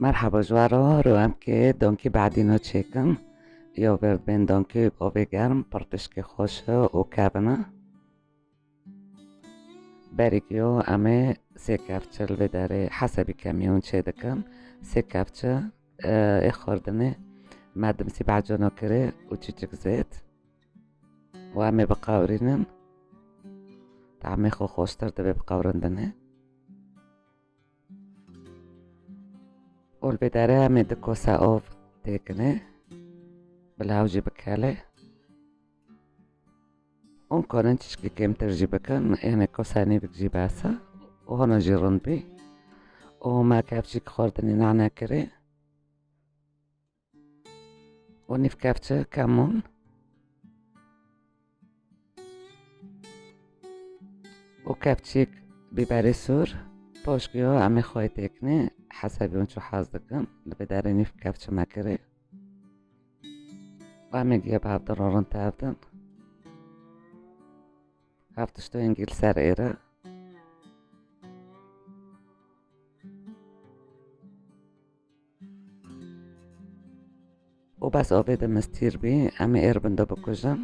مرحبا جوارا رو هم که دانکی بعدینو چکم یا ورد بین دانکی آب گرم پرتشک خوش و کبنه بریگیو امه سه کفچل و داره حسبی کمیون چه دکم سه کفچه اخوردنه مادم سی بعجانو کره و چیچک زیت و امه بقاورینن تعمه خو خوشتر ده بقاورندنه و بداره امه دکوسا آب تکنه بالهاوجي بكاله ممكن تشكي كم ترجي بكن يعني كوساني بكجي باسا وهنا جيرون بي وما كابتشيك خوردني نعنا كري ونيف كابتشا كمون وكابتشيك بيباري سور بوشكيو عمي خوي تكني حسب ونشو حازدكم لبداري نيف كابتشا ما كري وعمي جيب هاف ضرورن تابدن هاف تشتو انجيل ساريرا وبس آبید مستیر بی امی ایربنده بکجم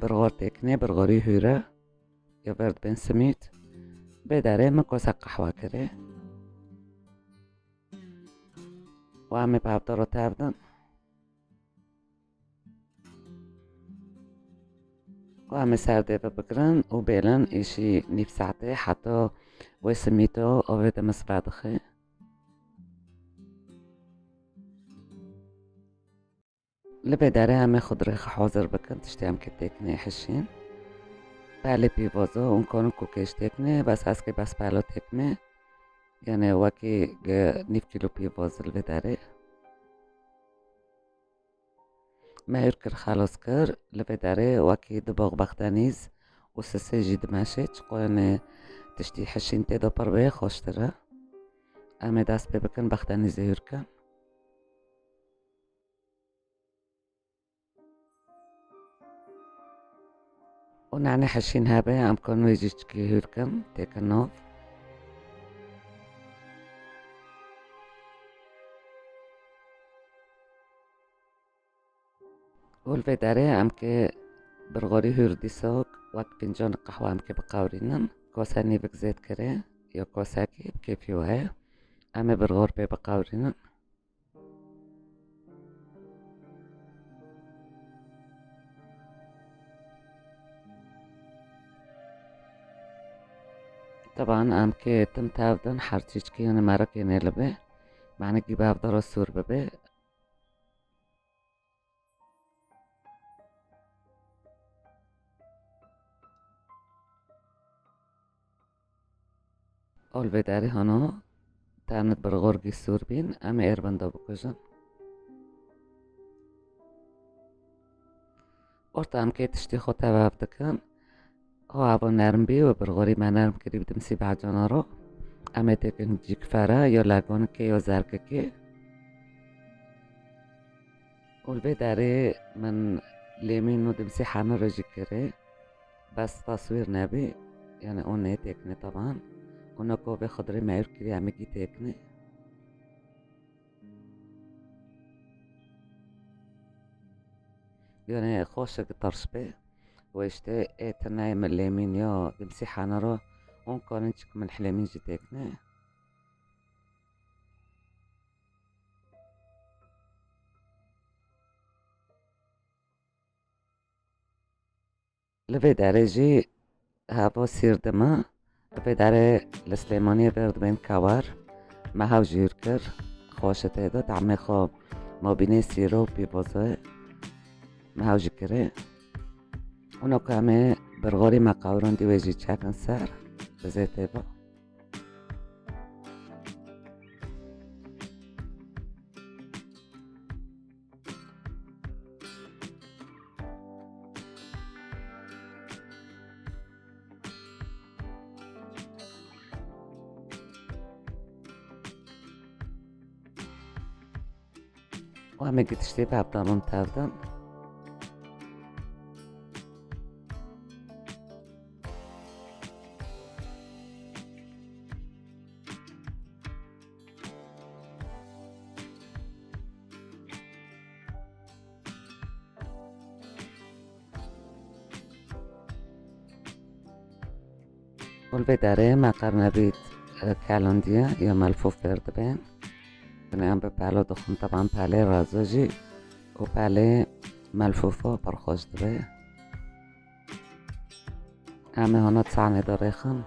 برغار تکنه برغاری هوره یا برد بین سمیت بداره مکوسه قهوه کره و امی پاپتا رو تابدن و امی سرده ببکرن و بیلن ایشی نیف ساعته حتی و سمیتو آبید مسبادخه لبداره امی خضره حاضر بکن تشتی هم که تکنه حشین بله پیوازو اون کانو کوکش تکنه بس هست که بس بالا تکنه یعنی وکی نیف کیلو پیواز لبداره ما يركر خلاص كر لبداره وكي دباغ بختانيز وسسي دماشي تقول تشتي حشين تيدا بربي خوشترا أمي داس ببكن بختانيز يركن ونعني حشين هابي عم كونو يجيشتكي يركن تيكن نوف والبداره عم كي برغوري هردي سوق وك فنجان قهوة عم كي بقاورينن كوساني بك زيت كري يو كوساكي بكيف يوهي أمي برغور بي بقاورينن طبعا عم كي تم تابدن حرتيشكي يعني مركي نيلبي معنى كي بابدر السور ببي والبداره هنا تانت برغورجي السور بين أما إيربندا بكوجن ورتا أم كي تشتي خوتا بابدكن هو عبو نرم بي وبرغوري ما نرم كري بدمسي بعجانا رو أما تكن جيك فارا يو لاغون كي يو زارك كي والبداره من ليمين ودمسي حانا رجي كري بس تصوير نبي يعني اوني تكني طبعا ونكو بخضري ما يركري عمي كي تكني يعني خوشك طرشبي واشتي ايتناي من اليمين يو دمسي حانرو اون كورنشك من حلمين جتكني لبي داره جي هابو سير دما لبي داره لسليمانية برد بين كوار ما هاو جيركر خوشته دو تعمي خو ما بيني سيرو بي بوزوه ما هاو جكره اونو كامي برغوري ما قاورون دي ويجي تشاكن سار بزيته با وامي قد تشتي باب دامون تابدن والبداره مقرنبيت كالونديا يا ملفوف بردبين بنام ببالو دخون طبعا بالي رازوجي وبالي ملفوفة برخوش دبي همه هانا تسعني داريخن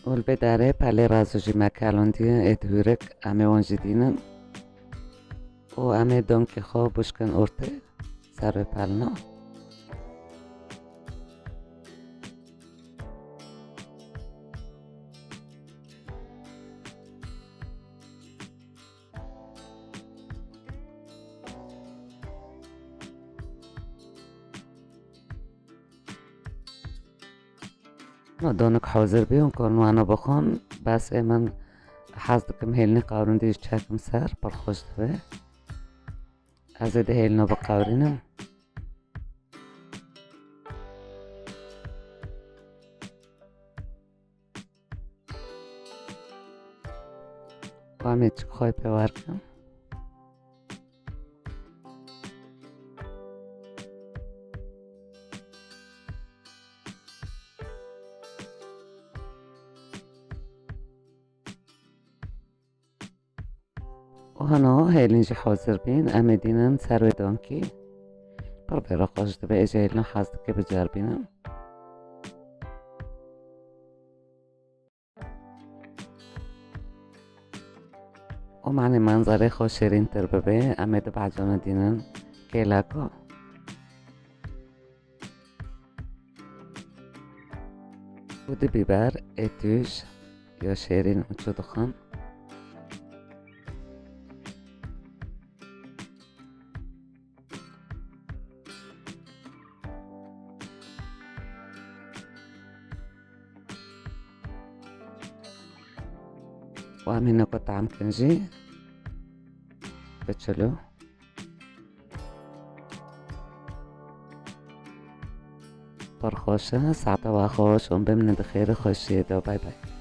والبداره بالي رازوجي مكالونديا ادهورك همه وانجدينن و همه دونكي خو بوشكن ارته سر پلنا دونك حاضر بيهم كانوا انا بخون بس من حزدكم هيلني قاورن ديش چاكم سر برخوش دبي از ده هيلنا بقاورينم و همه چک خواه پیوارکم و هنا هيلنجي حاضر بين امدينن سر دانكي بر براقاش دبي اجا هيلنا حزدك بجربينم و معني منظري خو شيرين تر ببي امد بعجانا دينن كيلاكو و دي بيبر اتوش يا شيرين وچو دخان و همین قطعه کنجی بچلو پرخوشه ساعت و خوش بمن بخیر خوشی دو بای بای